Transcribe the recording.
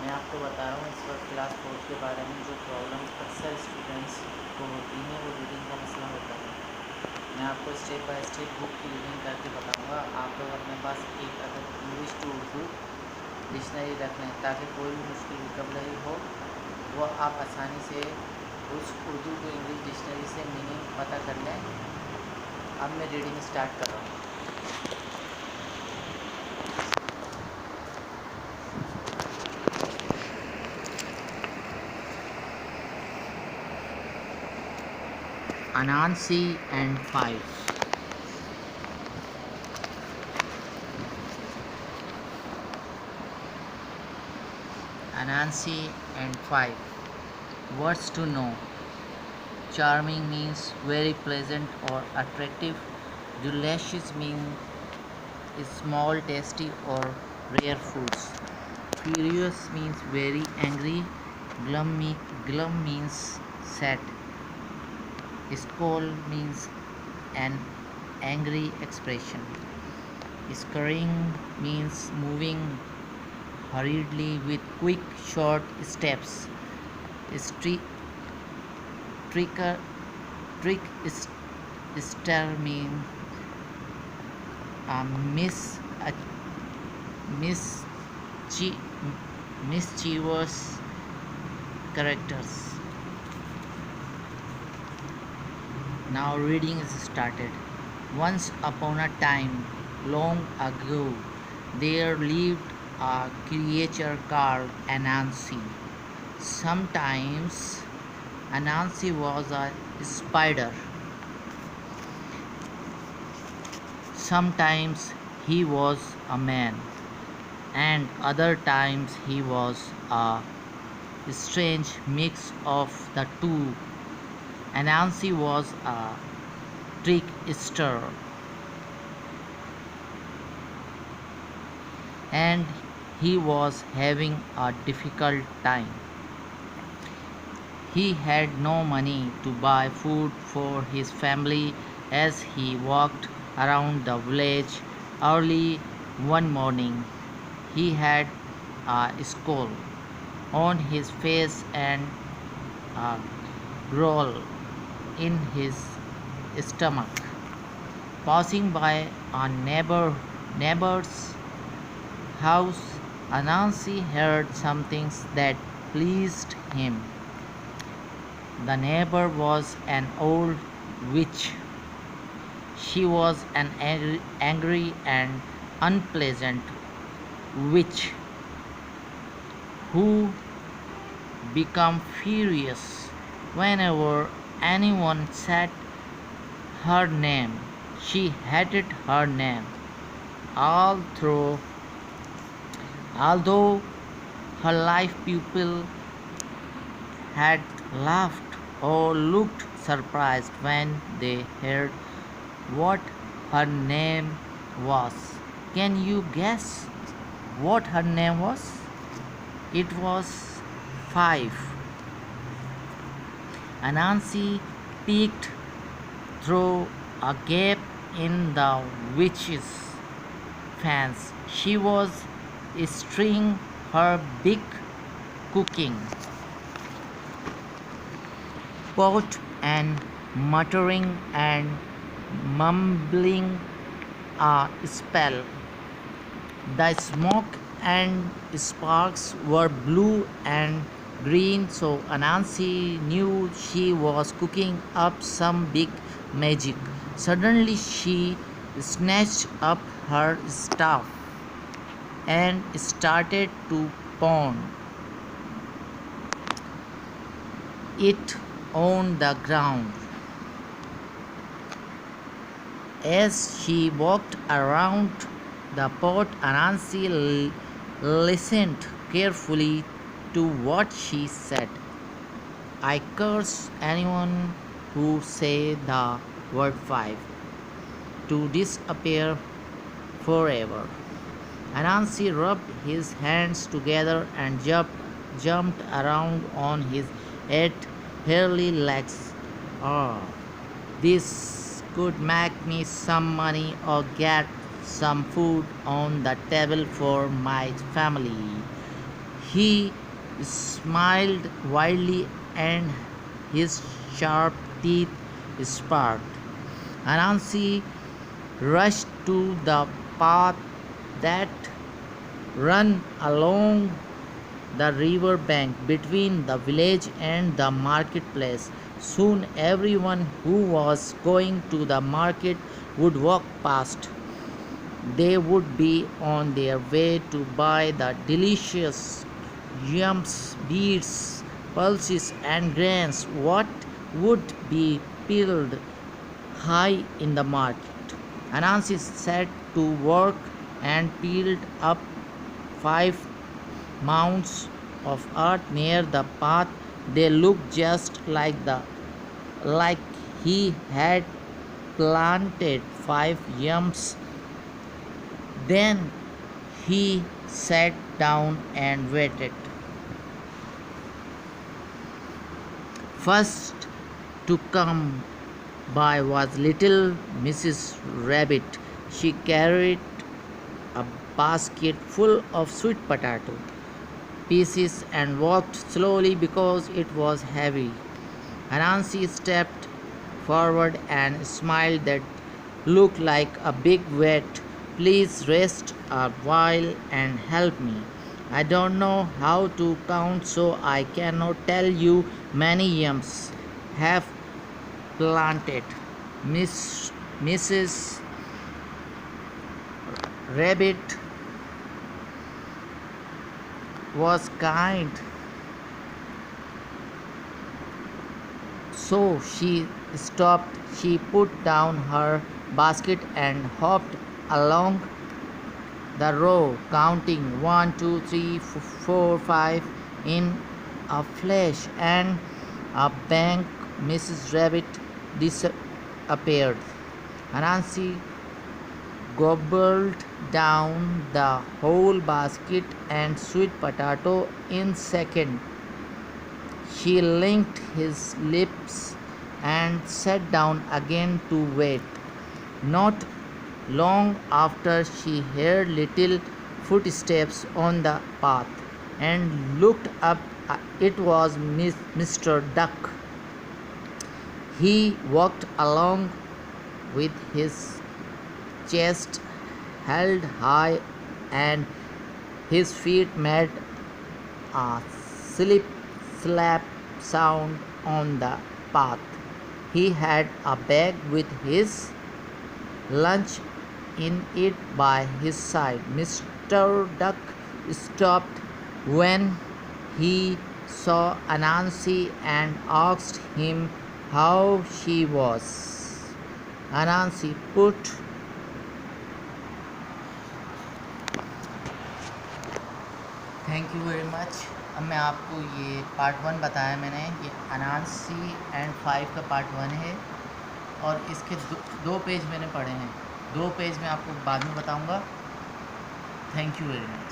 मैं आपको बता रहा हूँ इस वक्त क्लास 4 के बारे में जो प्रॉब्लम्स अक्सर स्टूडेंट्स को होती हैं वो रीडिंग का मसला होता है। मैं आपको स्टेप बाय स्टेप बुक की रीडिंग करके बताऊँगा। आप लोग अपने पास एक अदद इंग्लिश टू उर्दू डिक्शनरी रख लें ताकि कोई भी मुश्किल वोकैबुलरी हो वो आप आसानी से उस उर्दू के इंग्लिश डिक्शनरी से मीनिंग पता कर लें। अब मैं रीडिंग स्टार्ट कर रहा हूँ। Anansi and Five. Anansi and Five. Words to know. Charming means very pleasant or attractive. Delicious means small, tasty or rare foods. Furious means very angry. Glum means sad. Scold means an angry expression. Scurrying means moving hurriedly with quick, short steps. Stre- tricker, trickster means mis- mischi- mischievous characters. Now reading is started. Once upon a time, long ago, there lived a creature called Anansi. Sometimes Anansi was a spider. Sometimes he was a man, and other times he was a strange mix of the two. Anansi was a trickster, and he was having a difficult time. He had no money to buy food for his family as he walked around the village early one morning. He had a skull on his face and a growl in his stomach. Passing by a neighbor's house, Anansi heard something that pleased him. The neighbor was an old witch. She was an angry and unpleasant witch who became furious whenever anyone said her name. She hated her name. Although, although her life people had laughed or looked surprised when they heard what her name was. Can you guess what her name was? It was Five. Anansi peeked through a gap in the witch's fence. She was stirring her big cooking pot and muttering and mumbling a spell. The smoke and sparks were blue and green, so Anansi knew she was cooking up some big magic. Suddenly, she snatched up her staff and started to pound it on the ground. As she walked around the pot, Anansi listened carefully to what she said. I curse anyone who say the word five to disappear forever. Anansi rubbed his hands together and jumped around on his eight hairy legs. Ah, this could make me some money or get some food on the table for my family. He smiled widely and his sharp teeth sparkled. Anansi rushed to the path that ran along the river bank between the village and the marketplace. Soon everyone who was going to the market would walk past. They would be on their way to buy the delicious yams, beets, pulses, and grains what would be peeled high in the market. Anansi set to work and peeled up 5 mounds of earth near the path. They looked just like he had planted 5 yams. Then he sat down and waited. First to come by was little Mrs. Rabbit. She carried a basket full of sweet potato pieces and walked slowly because it was heavy. Anansi stepped forward and smiled that looked like a big wet. Please rest a while and help me. I don't know how to count, so I cannot tell you many yams have planted. Mrs. Rabbit was kind, so she stopped. She put down her basket and hopped along the row, counting 1, 2, 3, 4, 5 in a flash, and a bang. Mrs. Rabbit disappeared. Anansi gobbled down the whole basket and sweet potato in second. She licked his lips and sat down again to wait. Not long after, she heard little footsteps on the path and looked up. It was Mr. Duck. He walked along with his chest held high and his feet made a slip slap sound on the path. He had a bag with his lunch in it by his side. Mr. Duck stopped when he saw Anansi and asked him how she was. Anansi put thank you very much. अब मैं आपको ये part 1 बताया मैंने, ये अनानसी and 5 का part 1 है और इसके दो पेज मैंने पढ़े हैं। 2 पेज मैं आपको बाद में बताऊंगा। Thank you very much.